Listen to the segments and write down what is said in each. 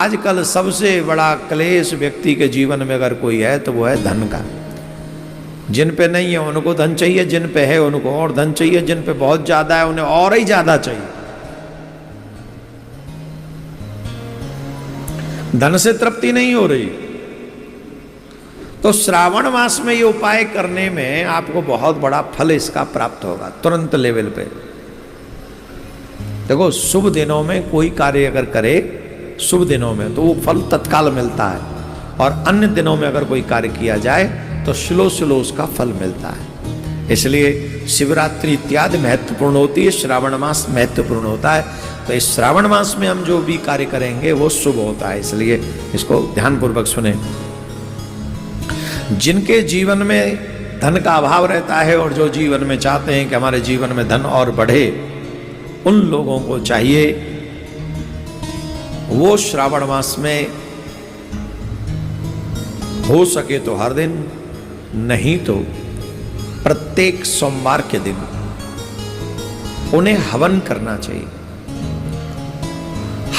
आजकल सबसे बड़ा क्लेश व्यक्ति के जीवन में अगर कोई है तो वो है धन का। जिन पे नहीं है उनको धन चाहिए, जिन पे है उनको और धन चाहिए, जिन पे बहुत ज्यादा है उन्हें और ही ज्यादा चाहिए। धन से तृप्ति नहीं हो रही। तो श्रावण मास में ये उपाय करने में आपको बहुत बड़ा फल इसका प्राप्त होगा तुरंत लेवल पे। देखो शुभ दिनों में कोई कार्य अगर करे, शुभ दिनों में, तो वो फल तत्काल मिलता है, और अन्य दिनों में अगर कोई कार्य किया जाए तो स्लो स्लो उसका फल मिलता है। इसलिए शिवरात्रि इत्यादि महत्वपूर्ण होती है, श्रावण मास महत्वपूर्ण होता है। तो इस श्रावण मास में हम जो भी कार्य करेंगे वो शुभ होता है, इसलिए इसको ध्यानपूर्वक सुने। जिनके जीवन में धन का अभाव रहता है और जो जीवन में चाहते हैं कि हमारे जीवन में धन और बढ़े, उन लोगों को चाहिए वो श्रावण मास में हो सके तो हर दिन, नहीं तो प्रत्येक सोमवार के दिन उन्हें हवन करना चाहिए।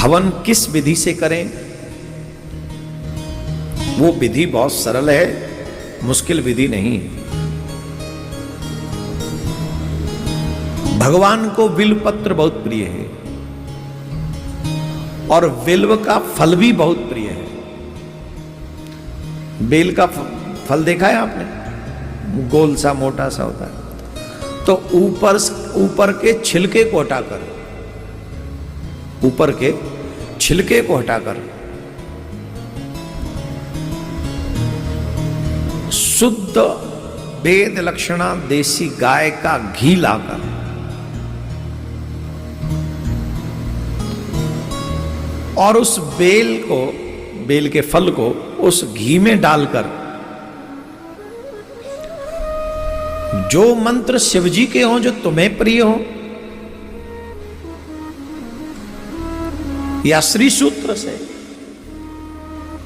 हवन किस विधि से करें? वो विधि बहुत सरल है, मुश्किल विधि नहीं। भगवान को बिल्व पत्र बहुत प्रिय है और बिल्व का फल भी बहुत प्रिय है। बेल का फल देखा है आपने? गोल सा मोटा सा होता है। तो ऊपर के छिलके को हटाकर, ऊपर के छिलके को हटाकर शुद्ध वेद लक्षणा देसी गाय का घी लाकर और उस बेल को, बेल के फल को उस घी में डालकर जो मंत्र शिवजी के हों, जो तुम्हें प्रिय हो, या श्री सूत्र से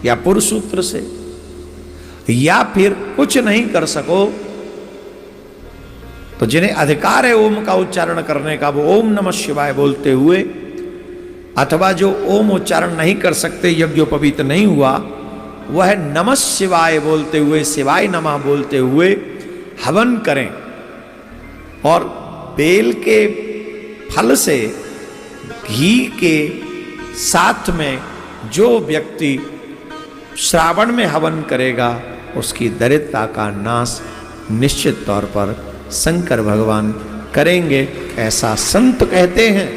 या पुरुष सूत्र से, या फिर कुछ नहीं कर सको तो जिन्हें अधिकार है ओम का उच्चारण करने का, वो ओम नमः शिवाय बोलते हुए, अथवा जो ओम उच्चारण नहीं कर सकते, यज्ञोपवीत नहीं हुआ, वह नमः शिवाय बोलते हुए, शिवाय नमः बोलते हुए हवन करें। और बेल के फल से घी के साथ में जो व्यक्ति श्रावण में हवन करेगा उसकी दरिद्रता का नाश निश्चित तौर पर शंकर भगवान करेंगे, ऐसा संत कहते हैं।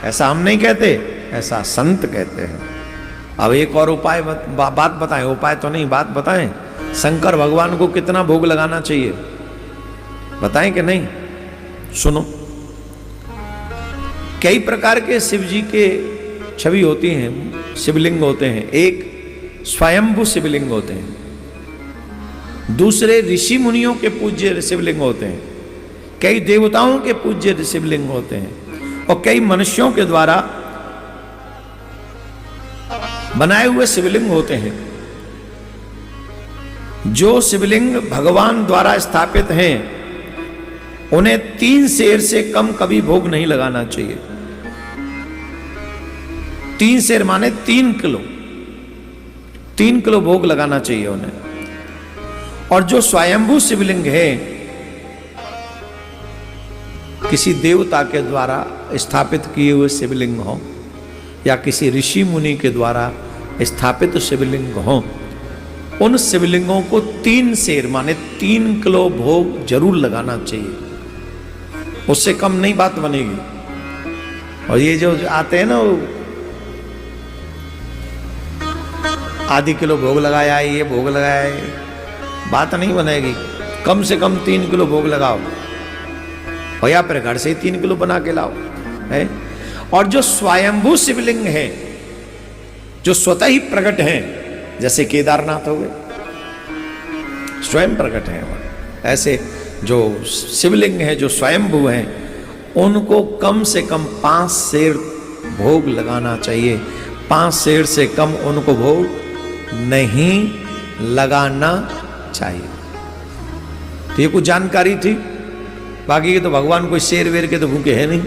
ऐसा हम नहीं कहते, ऐसा संत कहते हैं। अब एक और उपाय बात बताएं, उपाय तो नहीं, बात बताएं। शंकर भगवान को कितना भोग लगाना चाहिए बताएं कि नहीं? सुनो, कई प्रकार के शिव जी के छवि होती हैं, शिवलिंग होते हैं। एक स्वयंभू शिवलिंग होते हैं, दूसरे ऋषि मुनियों के पूज्य शिवलिंग होते हैं, कई देवताओं के पूज्य शिवलिंग होते हैं, और कई मनुष्यों के द्वारा बनाए हुए शिवलिंग होते हैं। जो शिवलिंग भगवान द्वारा स्थापित हैं उन्हें 3 सेर से कम कभी भोग नहीं लगाना चाहिए। 3 सेर माने 3 किलो, 3 किलो भोग लगाना चाहिए उन्हें। और जो स्वयंभू शिवलिंग है, किसी देवता के द्वारा स्थापित किए हुए शिवलिंग हो या किसी ऋषि मुनि के द्वारा स्थापित शिवलिंग हो, उन शिवलिंगों को 3 सेर माने 3 किलो भोग जरूर लगाना चाहिए। उससे कम नहीं बात बनेगी। और ये जो आते हैं ना, आधी किलो भोग लगाया है, ये भोग लगाया है, बात नहीं बनेगी। कम से कम 3 किलो भोग लगाओ, और या फिर घर से ही 3 किलो बना के लाओ है। और जो स्वयंभू शिवलिंग है, जो स्वतः ही प्रकट हैं, जैसे केदारनाथ हो गए, स्वयं प्रकट हैं, ऐसे जो शिवलिंग है जो स्वयंभू हैं, उनको कम से कम 5 सेर भोग लगाना चाहिए। 5 सेर से कम उनको भोग नहीं लगाना चाहिए। तो ये कुछ जानकारी थी। बाकी ये तो भगवान कोई शेर वेर के तो भूखे है नहीं,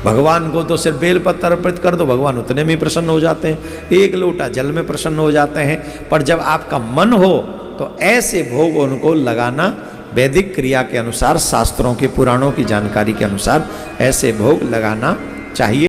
भगवान को तो सिर्फ बेलपत्र अर्पित कर दो, भगवान उतने में ही प्रसन्न हो जाते हैं, एक लोटा जल में प्रसन्न हो जाते हैं। पर जब आपका मन हो तो ऐसे भोग उनको लगाना, वैदिक क्रिया के अनुसार, शास्त्रों के पुराणों की जानकारी के अनुसार ऐसे भोग लगाना चाहिए।